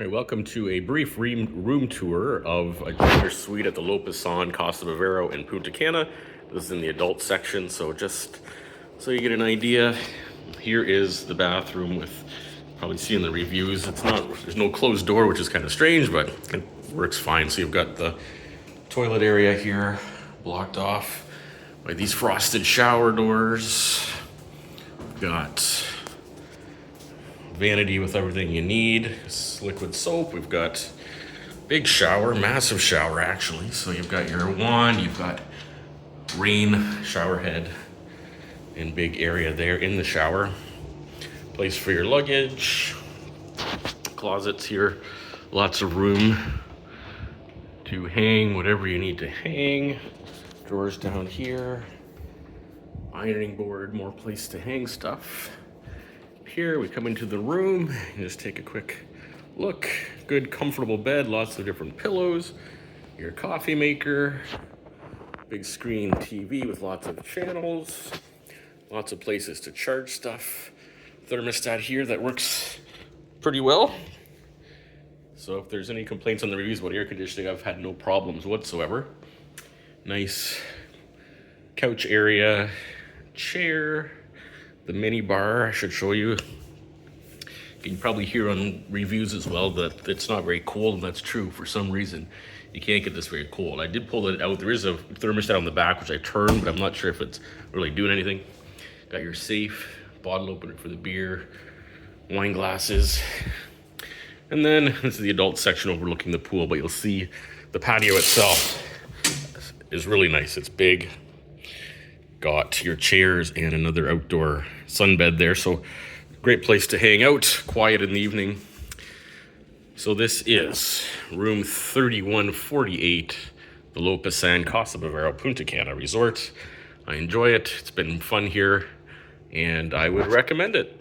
All right, welcome to a brief room tour of a junior suite at the Lopesan Costa Bavaro in Punta Cana. This is in the adult section, so just so you get an idea, here is the bathroom with, probably see in the reviews, there's no closed door, which is kind of strange, but it works fine. So you've got the toilet area here blocked off by these frosted shower doors. We've got vanity with everything you need. It's liquid soap. We've got big shower, massive shower actually. So you've got your wand, you've got rain shower head, and big area there in the shower. Place for your luggage. Closets here, lots of room to hang whatever you need to hang. Drawers down here. Ironing board, more place to hang stuff. Here we come into the room and just take a quick look. Good comfortable bed, lots of different pillows, your coffee maker, big screen TV with lots of channels, lots of places to charge stuff, thermostat here that works pretty well. So if there's any complaints on the reviews about air conditioning, I've had no problems whatsoever. Nice couch area, chair, the mini bar. I should show you. You can probably hear on reviews as well that it's not very cold, and that's true. For some reason, you can't get this very cold. I did pull it out. There is a thermostat on the back, which I turned, but I'm not sure if it's really doing anything. Got your safe, bottle opener for the beer, wine glasses. And then this is the adult section overlooking the pool, but you'll see the patio itself is really nice. It's big. Got your chairs and another outdoor sunbed there, so great place to hang out, quiet in the evening. So this is room 3148, the Lopesan Costa Bavaro Punta Cana Resort. I enjoy it. It's been fun here, and I would recommend it.